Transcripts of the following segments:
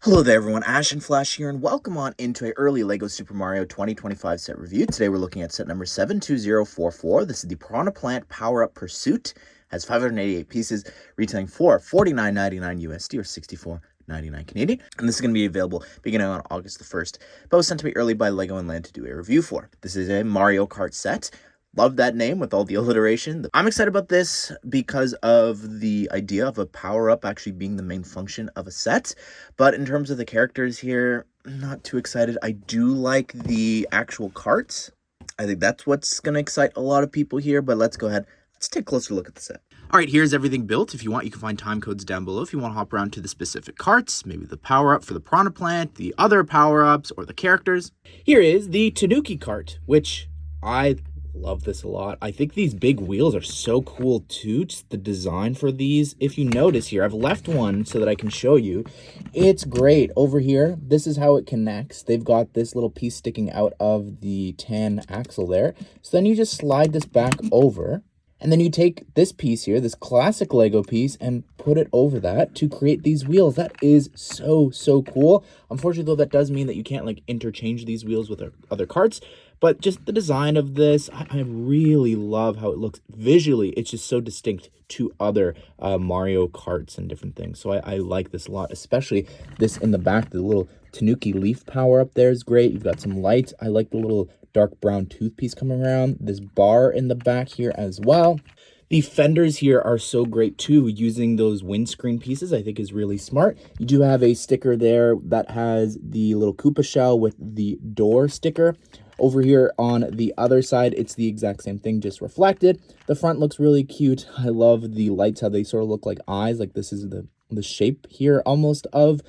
Hello there everyone, Ash and Flash here, and welcome on into a early LEGO Super Mario 2025 set review. Today we're looking at set number 72044. This is the Piranha Plant Power-Up Pursuit. Has 588 pieces, retailing for $49.99 USD or $64.99 Canadian. And this is going to be available beginning on August the 1st, but was sent to me early by LEGO and Land to do a review for. This is a Mario Kart set. Love that name with all the alliteration. I'm excited about this because of the idea of a power-up actually being the main function of a set. But in terms of the characters here, not too excited. I do like the actual carts. I think that's what's going to excite a lot of people here. But let's go ahead. Let's take a closer look at the set. All right, here's everything built. If you want, you can find time codes down below if you want to hop around to the specific carts, maybe the power-up for the Piranha Plant, the other power-ups, or the characters. Here is the Tanooki Kart, which I love this a lot. I think these big wheels are so cool too. Just the design for these. If you notice here, I've left one so that I can show you. It's great. Over here, this is how it connects. They've got this little piece sticking out of the tan axle there. So then you just slide this back over. And then you take this piece here, this classic Lego piece, and put it over that to create these wheels. That is so cool. Unfortunately, though, that does mean that you can't like interchange these wheels with other carts. But just the design of this, I really love how it looks visually. It's just so distinct to other Mario Karts and different things. So I like this a lot, especially this in the back. The little Tanooki leaf power up there is great. You've got some lights. I like the little dark brown tooth piece coming around. This bar in the back here as well. The fenders here are so great too. Using those windscreen pieces I think is really smart. You do have a sticker there that has the little Koopa shell with the door sticker. Over here on the other side, it's the exact same thing, just reflected. The front looks really cute. I love the lights, how they sort of look like eyes. Like this is the shape here almost of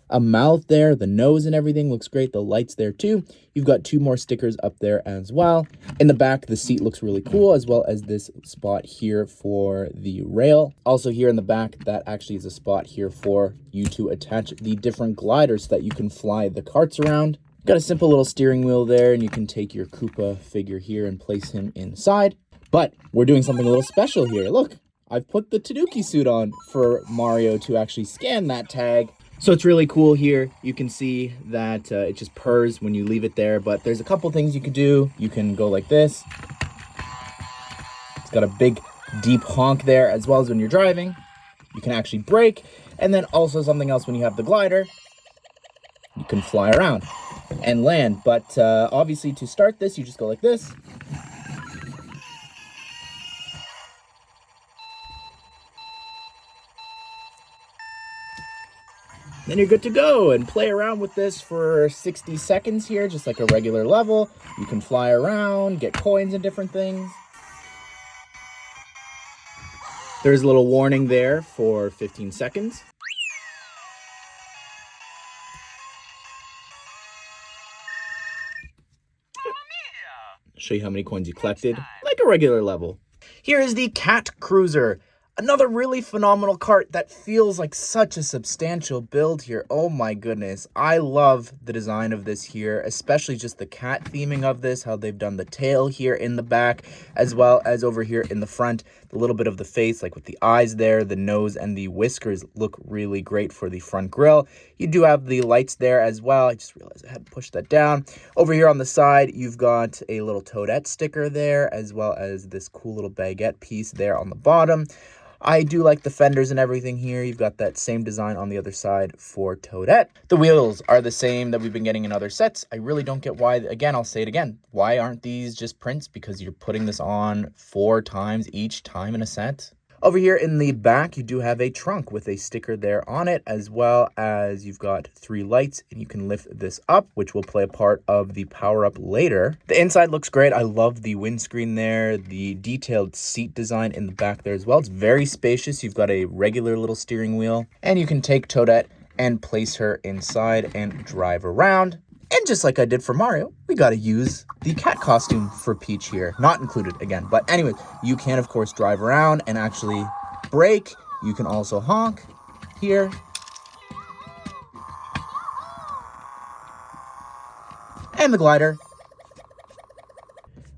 a mouth there. The nose and everything looks great. The lights there too. You've got two more stickers up there as well. In the back, the seat looks really cool, as well as this spot here for the rail. Also here in the back, that actually is a spot here for you to attach the different gliders so that you can fly the carts around. Got a simple little steering wheel there, and you can take your Koopa figure here and place him inside. But we're doing something a little special here. Look, I've put the Tanooki suit on for Mario to actually scan that tag. So it's really cool here. You can see that it just purrs when you leave it there, but there's a couple things you could do. You can go like this. It's got a big, deep honk there, as well as when you're driving. You can actually brake, and then also something else when you have the glider, you can fly around and land. But obviously to start this, you just go like this. Then you're good to go and play around with this for 60 seconds here, just like a regular level. You can fly around, get coins and different things. There's a little warning there for 15 seconds. Show you how many coins you collected, like a regular level. Here is the Cat Cruiser. Another really phenomenal cart that feels like such a substantial build here. Oh my goodness. I love the design of this here, especially just the cat theming of this, how they've done the tail here in the back, as well as over here in the front. The little bit of the face, like with the eyes there, the nose and the whiskers look really great for the front grille. You do have the lights there as well. I just realized I had to push that down. Over here on the side, you've got a little Toadette sticker there, as well as this cool little baguette piece there on the bottom. I do like the fenders and everything here. You've got that same design on the other side for Toadette. The wheels are the same that we've been getting in other sets. I really don't get why, again, I'll say it again. Why aren't these just prints? Because you're putting this on 4 times each time in a set. Over here in the back, you do have a trunk with a sticker there on it, as well as you've got 3 lights, and you can lift this up, which will play a part of the power-up later. The inside looks great. I love the windscreen there, the detailed seat design in the back there as well. It's very spacious. You've got a regular little steering wheel, and you can take Toadette and place her inside and drive around. And just like I did for Mario, we got to use the cat costume for Peach here. Not included again. But anyways, you can, of course, drive around and actually brake. You can also honk here. And the glider.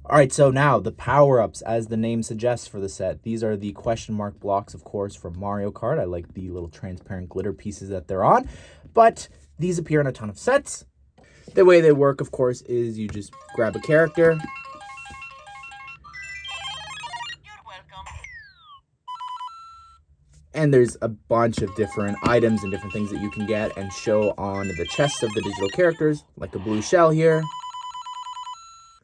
All right, so now the power-ups, as the name suggests for the set. These are the question mark blocks, of course, from Mario Kart. I like the little transparent glitter pieces that they're on. But These appear in a ton of sets. The way they work, of course, is you just grab a character. And there's a bunch of different items and different things that you can get and show on the chests of the digital characters, like a blue shell here.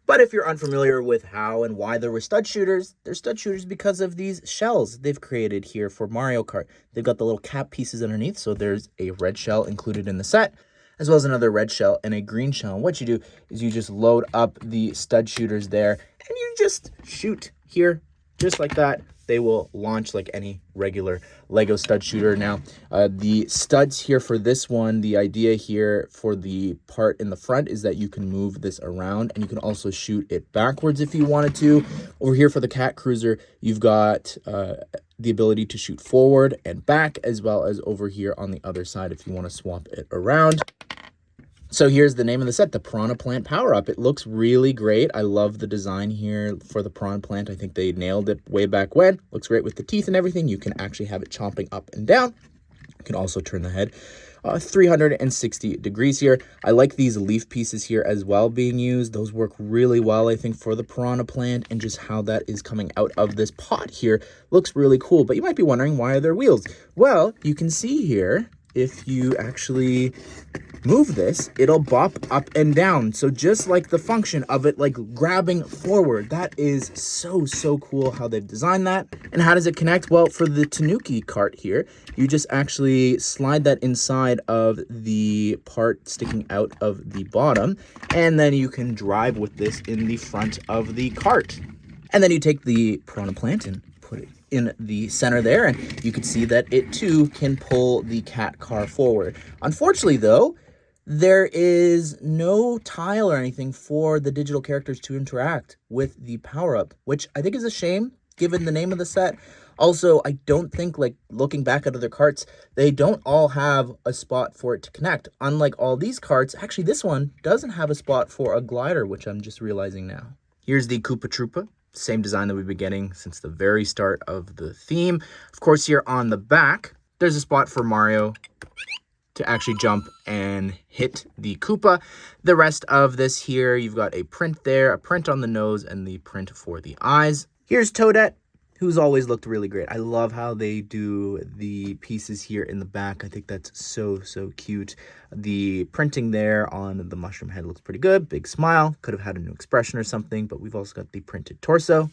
But if you're unfamiliar with how and why there were stud shooters, they're stud shooters because of these shells they've created here for Mario Kart. They've got the little cap pieces underneath, so there's a red shell included in the set, as well as another red shell and a green shell. And what you do is you just load up the stud shooters there, and you just shoot here, just like that. They will launch like any regular Lego stud shooter. Now, the studs here for this one, the idea here for the part in the front is that you can move this around, and you can also shoot it backwards if you wanted to. Over here for the Cat Cruiser, you've got the ability to shoot forward and back, as well as over here on the other side if you want to swap it around. So here's the name of the set, the Piranha Plant Power-Up. It looks really great. I love the design here for the Piranha Plant. I think they nailed it way back when. Looks great with the teeth and everything. You can actually have it chomping up and down. You can also turn the head 360 degrees here. I like these leaf pieces here as well being used. Those work really well, I think, for the Piranha Plant, and just how that is coming out of this pot here looks really cool. But you might be wondering, why are there wheels? Well, you can see here, if you actually move this, it'll bop up and down. So just like the function of it, like grabbing forward, that is so cool how they've designed that. And how does it connect? Well, for the Tanooki Kart here, you just actually slide that inside of the part sticking out of the bottom, and then you can drive with this in the front of the cart. And then you take the Piranha Plant and put it in the center there, and you can see that it too can pull the cat car forward. Unfortunately though, there is no tile or anything for the digital characters to interact with the power-up, which I think is a shame given the name of the set. Also, I don't think, like, looking back at other carts, they don't all have a spot for it to connect. Unlike all these carts, actually this one doesn't have a spot for a glider, which I'm just realizing now. Here's the Koopa Troopa. Same design that we've been getting since the very start of the theme. Of course, here on the back, there's a spot for Mario to actually jump and hit the Koopa. The rest of this here, you've got a print there, a print on the nose, and the print for the eyes. Here's Toadette, who's always looked really great. I love how they do the pieces here in the back. I think that's so cute. The printing there on the mushroom head looks pretty good. Big smile. Could have had a new expression or something, but we've also got the printed torso.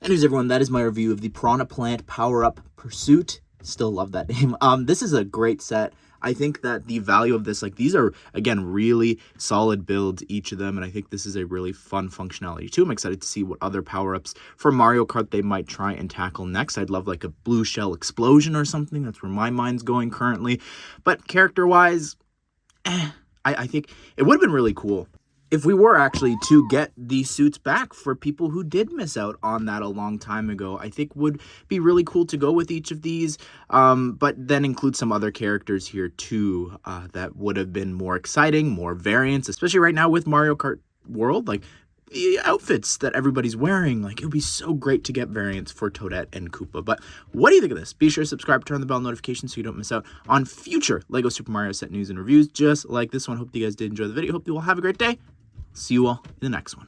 Anyways, everyone, that is my review of the Piranha Plant Power-Up Pursuit. Still love that name. This is a great set. I think that the value of this, like, these are, again, really solid builds, each of them, and I think this is a really fun functionality, too. I'm excited to see what other power-ups for Mario Kart they might try and tackle next. I'd love, like, a blue shell explosion or something. That's where my mind's going currently. But character-wise, I think it would have been really cool if we were actually to get these suits back for people who did miss out on that a long time ago. I think would be really cool to go with each of these, but then include some other characters here too that would have been more exciting, more variants, especially right now with Mario Kart World, like the outfits that everybody's wearing. Like, it would be so great to get variants for Toadette and Koopa. But what do you think of this? Be sure to subscribe, turn the bell notifications so you don't miss out on future LEGO Super Mario set news and reviews just like this one. Hope you guys did enjoy the video. Hope you all have a great day. See you all in the next one.